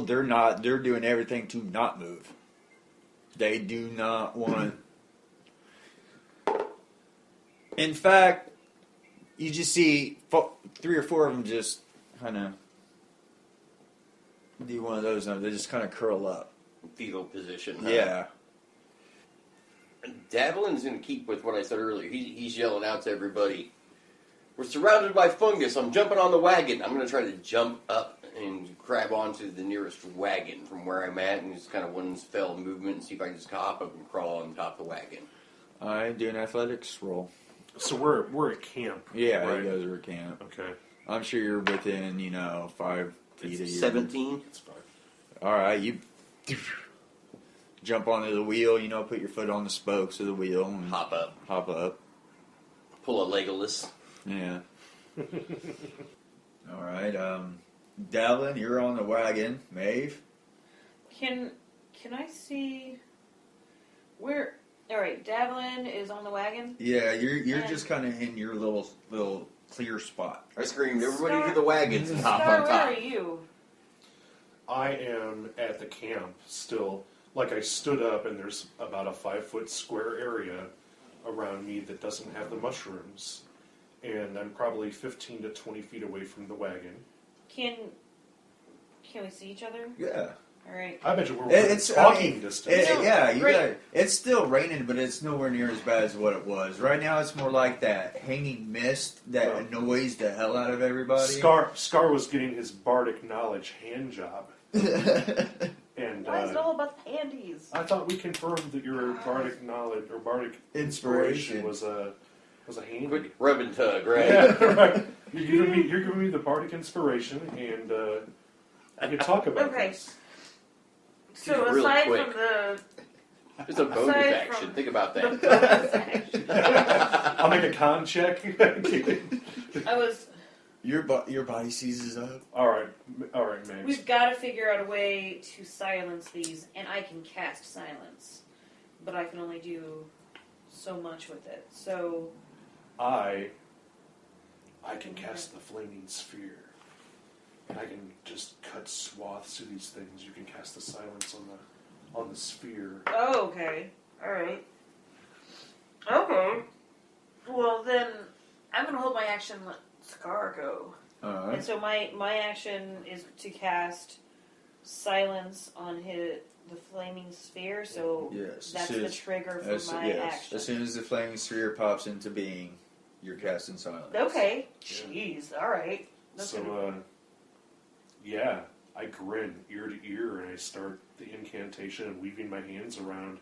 people, they're doing everything to not move. They do not want... In fact, you just see 3 or 4 of them just kind of do one of those. They just kind of curl up. Fetal position. Huh? Yeah. Davlin's going to keep with what I said earlier. He's yelling out to everybody, "We're surrounded by fungus. I'm jumping on the wagon." I'm going to try to jump up and grab onto the nearest wagon from where I'm at, and just kind of one fell movement and see if I can just hop up and crawl on top of the wagon. I do an athletics roll. So we're at camp. Yeah, right? you guys are at camp. Okay. I'm sure you're within, 5 feet of you. 17. That's fine. All right, you jump onto the wheel, put your foot on the spokes of the wheel. And Hop up. Hop up. Pull a Legolas. Yeah. All right, Davlin, you're on the wagon. Mave? Can I see where... All right, Davlin is on the wagon. Yeah, you're just kind of in your little clear spot. I screamed, "Everybody to the wagons and hop Scar, on where top." are you? I am at the camp still. Like, I stood up, and there's about a 5-foot square area around me that doesn't have the mushrooms. And I'm probably 15 to 20 feet away from the wagon. Can we see each other? Yeah. All right. I bet you we're within talking distance. It's still raining, but it's nowhere near as bad as what it was. Right now, it's more like that hanging mist that annoys the hell out of everybody. Scar was getting his bardic knowledge hand job. And Why is it all about the panties? I thought we confirmed that your bardic knowledge or bardic inspiration was a hand. Quick rub and tug, right? Yeah, right. You're giving me the bardic inspiration, and I can talk about this. So Really aside quick. from the It's a bonus Aside action. from Think about the that. bonus action, I'll make a con check. I was. Your body seizes up. All right, Max. We've got to figure out a way to silence these, and I can cast silence, but I can only do so much with it. So I can cast the flaming sphere, and I can just cut swaths through these things. You can cast the silence on the sphere. Oh, okay. All right. Okay. Well, then I'm going to hold my action and let Scar go. Alright. And so my action is to cast silence on the flaming sphere, so Yes, that's the trigger for my action. As soon as the flaming sphere pops into being, you're casting silence. Okay. Jeez. All right. Yeah, I grin ear to ear, and I start the incantation and weaving my hands around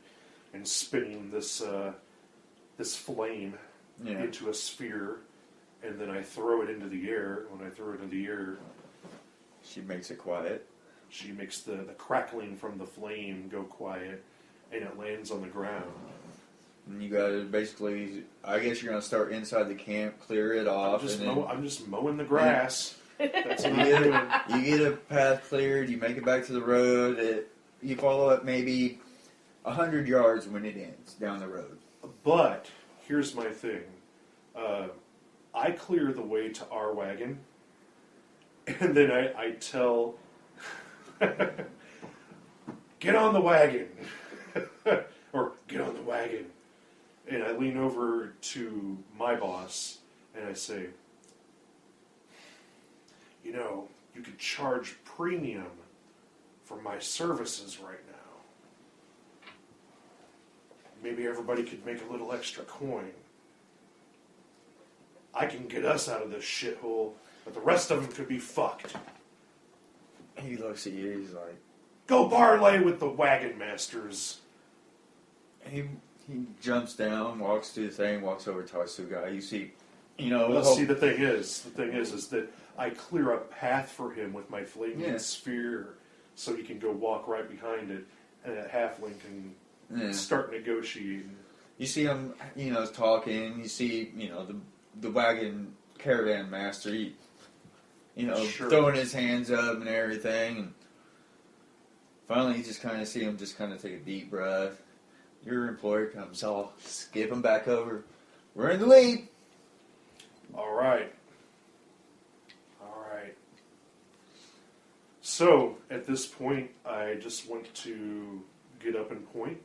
and spinning this flame into a sphere, and then I throw it into the air. When I throw it into the air, she makes it quiet. She makes the crackling from the flame go quiet, and it lands on the ground. And you gotta basically, I guess you're gonna start inside the camp, clear it off. I'm just mowing the grass. That's what I'm you doing. get a path cleared, you make it back to the road, you follow it maybe 100 yards when it ends down the road. But here's my thing. I clear the way to our wagon, and then I tell, get on the wagon, or get on the wagon. And I lean over to my boss, and I say, you could charge premium for my services right now. Maybe everybody could make a little extra coin. I can get us out of this shithole, but the rest of them could be fucked. He looks at you, he's like... Go parlay with the wagon masters. He jumps down, walks to the thing, walks over, talks to the guy. You see, the thing is that I clear a path for him with my flaming sphere, so he can go walk right behind it, and that halfling can start negotiating. You see him, talking. You see, the wagon caravan master, throwing his hands up and everything. And finally, you just kind of see him just kind of take a deep breath. Your employer comes, I'll skip him back over. We're in the lead. All right. So, at this point, I just want to get up and point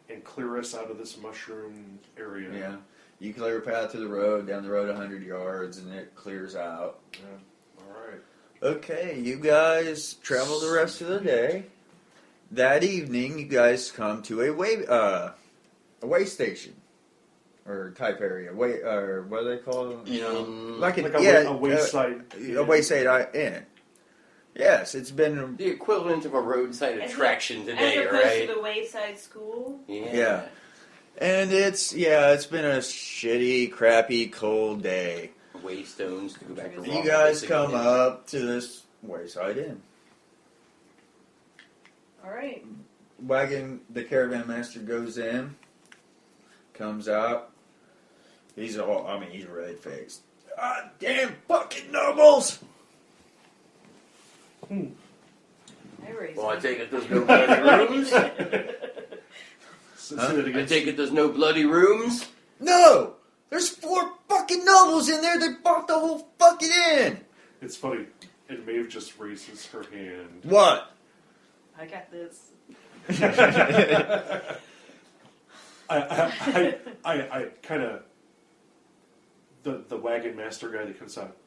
and clear us out of this mushroom area. Yeah. You clear a path to the road, down the road 100 yards, and it clears out. Yeah. Alright. Okay, you guys travel the rest of the day. That evening, you guys come to a way station. Or type area. Or what do they call it? You know, a wayside a wayside inn. Yes, it's been the equivalent of a roadside attraction today, as opposed right? to the wayside school. Yeah. And it's been a shitty, crappy, cold day. Waystones to go back to You guys come up to this wayside inn. Alright. Wagon, the caravan master goes in, comes out. He's red-faced. Ah, damn fucking nobles! Well, I take it there's no bloody rooms? I take it there's no bloody rooms? No! There's 4 fucking nobles in there that bought the whole fucking inn! It's funny. And Mave just raises her hand. What? I got this. I kind of... The wagon master guy that comes out,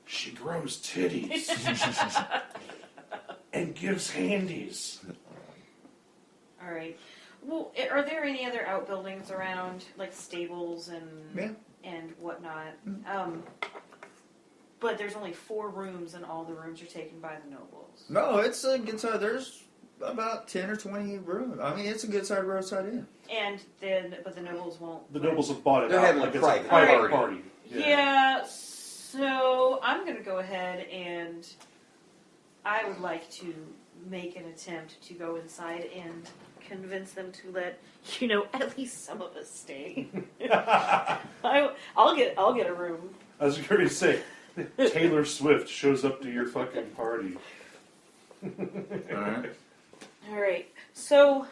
she grows titties and gives handies. All right. Well, are there any other outbuildings around, like stables and whatnot? But there's only 4 rooms, and all the rooms are taken by the nobles. No, it's a good side. There's about 10 or 20 rooms. I mean, it's a good side roadside inn. But the nobles won't. The nobles have bought it. They're out having like a it's private private party. party. Yeah, so I'm going to go ahead and I would like to make an attempt to go inside and convince them to let, at least some of us stay. I'll get a room. I was going to say, Taylor Swift shows up to your fucking party. All right. So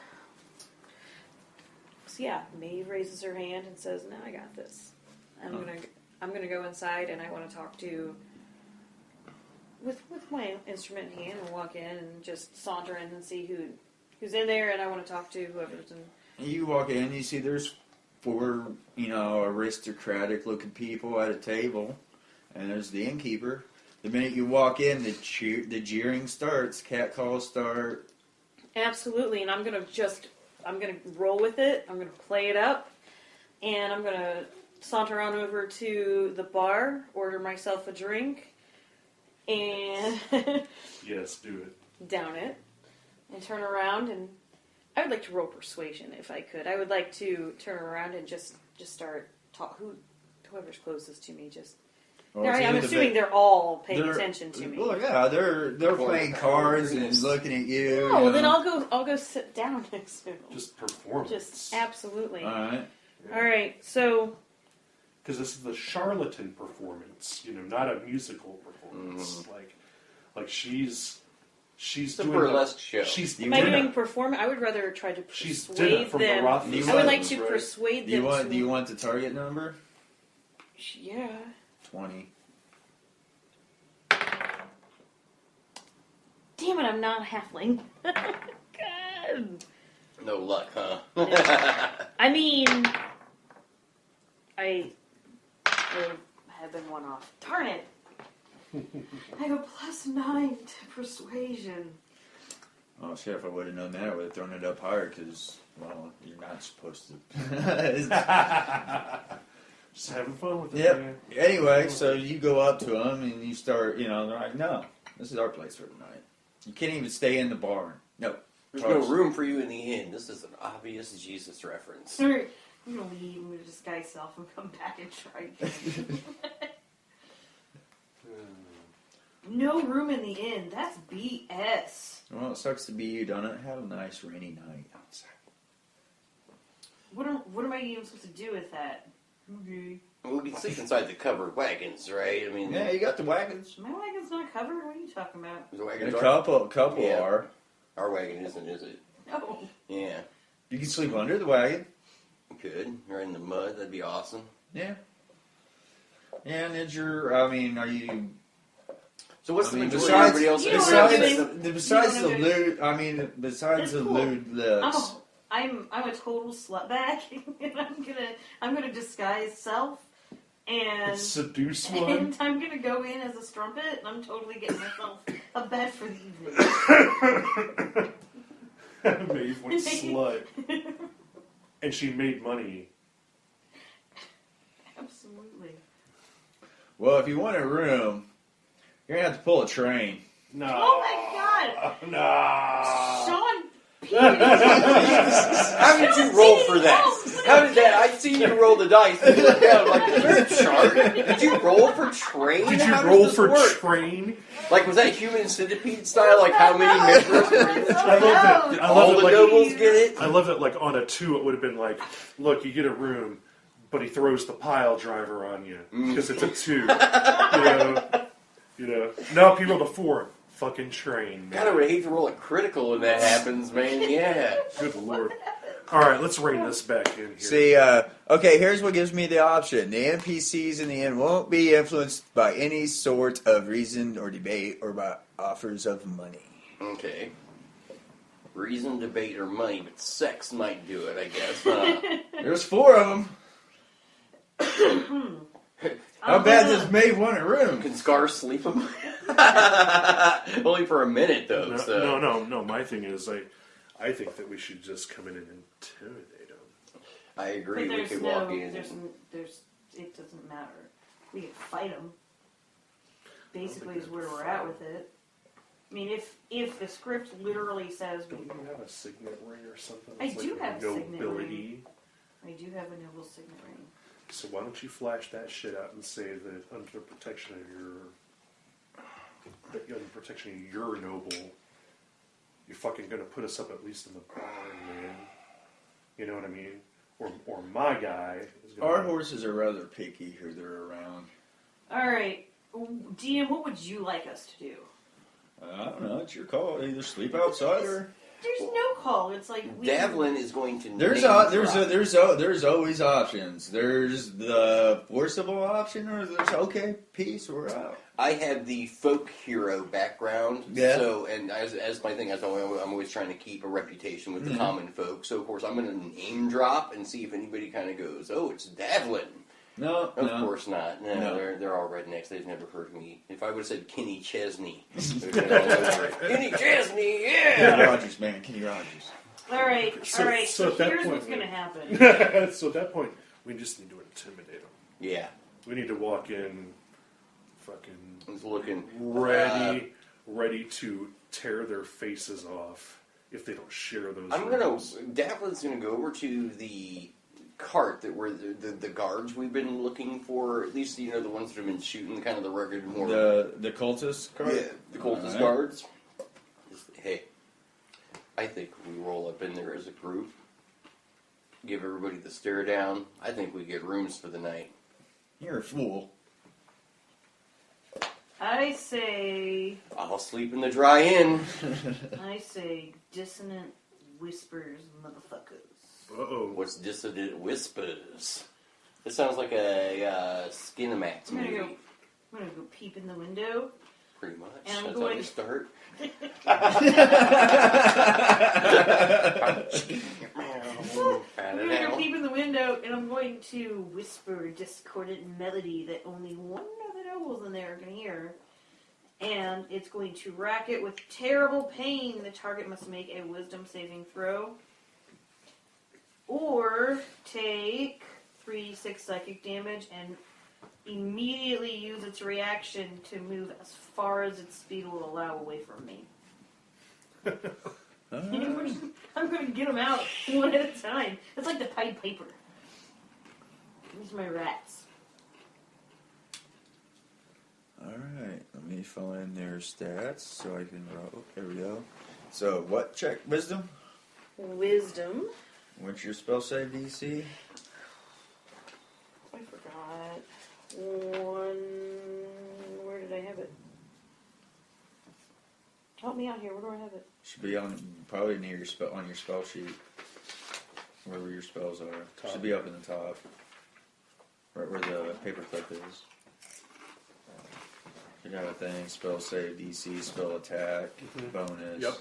yeah, Mave raises her hand and says, "No, I got this. I'm gonna go inside and I want to talk to with my instrument in hand and walk in and just saunter in and see who's in there, and I want to talk to whoever's in." You walk in, you see there's 4, aristocratic looking people at a table, and there's the innkeeper. The minute you walk in, the jeering starts, catcalls start. Absolutely, and I'm gonna roll with it. I'm gonna play it up, and I'm gonna saunter on over to the bar, order myself a drink, and yes, do it. Down it, and turn around, and I would like to roll persuasion if I could. I would like to turn around and just start whoever's closest to me. I'm assuming they're all paying attention to me. Well, yeah, they're playing cards and looking at you. Oh, well, then I'll go sit down next to them. Just performance. Just absolutely. All right. So. Because this is the charlatan performance, not a musical performance. Like she's doing a burlesque show. Am I doing performance? I would rather try to persuade them. I would like to persuade them. Do you want the target number? Yeah. 20. Damn it! I'm not a halfling. God. No luck, huh? I mean, I have been one off. Darn it! I have a +9 to persuasion. Oh shit, if I would have known that, I would have thrown it up higher, because, well, you're not supposed to. Just having fun with it. Yep. Man. Anyway, so you go up to them and you start, they're like, no, this is our place for the night. You can't even stay in the barn. No. There's no room for you in the inn. This is an obvious Jesus reference. I'm going to leave and disguise self and come back and try again. No room in the inn. That's BS. Well, it sucks to be you, don't it? Have a nice rainy night outside. What am I even supposed to do with that? Okay. Well, we can sleep inside the covered wagons, right? I mean, yeah, you got the wagons. My wagon's not covered. What are you talking about? The wagons a couple yeah. are. Our wagon isn't, is it? No. Yeah. You can sleep under the wagon. You could. Or in the mud. That'd be awesome. Yeah. And are you... So what's the majority besides, of everybody else? besides the lewd, besides the lewd lips. I'm a total slutbag, and I'm gonna disguise self, and seduce one. And I'm gonna go in as a strumpet, and I'm totally getting myself a bed for the evening. Mave went slut, and she made money. Absolutely. Well, if you want a room, you're gonna have to pull a train. No. Oh my God! No. Sean. How did you roll for that? How did that? I seen you roll the dice and look down. I'm like, is there a chart? Did you roll for train? Did you how roll does this for work? train? Like, was that human centipede style? Like, how many members are in the I train? love it. I All love the it. Like, nobles get it? I love it. Like on a 2, it would have been like, look, you get a room, but he throws the pile driver on you because it's a 2. You know. Now if you rolled a 4, fucking train. Man. God, I would hate to roll a critical when that happens, man. Yeah. Good lord. All right, let's rein this back in here. See, okay, here's what gives me the option. The NPCs in the end won't be influenced by any sort of reason or debate or by offers of money. Okay. Reason, debate, or money, but sex might do it, I guess. Huh? There's 4 of them. How bad does Mave want a room? Can Scar sleep him? Only for a minute, though. No. My thing is, I think that we should just come in and intimidate him. I agree. But We could walk in. It doesn't matter. We can fight them. Basically, is where we're at with it. I mean, if the script literally says, Don't you have a signet ring or something? I That's do like have a signet nobility? I do have a noble signet ring. So why don't you flash that shit out and say that under protection of your noble, you're fucking gonna put us up at least in the barn, man. You know what I mean? Or my guy is gonna... Our horses are rather picky who they're around. Alright. DM, what would you like us to do? I don't know. It's your call. Either sleep outside or... There's no call. It's like Davlin is going to. There's always options. There's the forcible option, or there's okay, peace, we're out. I have the folk hero background, so and as my thing, I'm always trying to keep a reputation with the common folk. So of course I'm going to name drop and see if anybody kind of goes, "Oh, it's Davlin." No, of course not. No. They're all rednecks. They've never heard me. If I would have said Kenny Chesney, Kenny Chesney, yeah. Kenny Rogers, man, Kenny Rogers. All right. So here's what's going to happen. So at that point, we just need to intimidate them. Yeah. We need to walk in, fucking He's looking ready to tear their faces off if they don't share those. Davlin's gonna go over to the cart that were the guards we've been looking for, at least the ones that have been shooting kind of the rugged more the cultist cart. Yeah, the cultist guards. Hey, I think we roll up in there as a group, give everybody the stare down. I think we get rooms for the night. You're a fool. I say I'll sleep in the dry inn. I say dissonant whispers, motherfuckers. Uh-oh. What's Dissident Whispers? This sounds like a Skinamax movie. I'm gonna go peep in the window. Pretty much. And That's how we start. I'm gonna go peep in the window, and I'm going to whisper a discordant melody that only one of the nobles in there can hear. And it's going to rack it with terrible pain. The target must make a wisdom saving throw. Or take 3d6 psychic damage and immediately use its reaction to move as far as its speed will allow away from me. I'm going to get them out one at a time. It's like the Pied Piper. These are my rats. Alright, let me find their stats so I can roll. There we go. So, what check? Wisdom? Wisdom. What's your spell save DC? I forgot. Where did I have it? Help me out here. Where do I have it? Should be probably near your on your spell sheet. Wherever your spells are. Top. Should be up in the top. Right where the paperclip is. I got a thing. Spell save, DC, spell attack, bonus. Yep.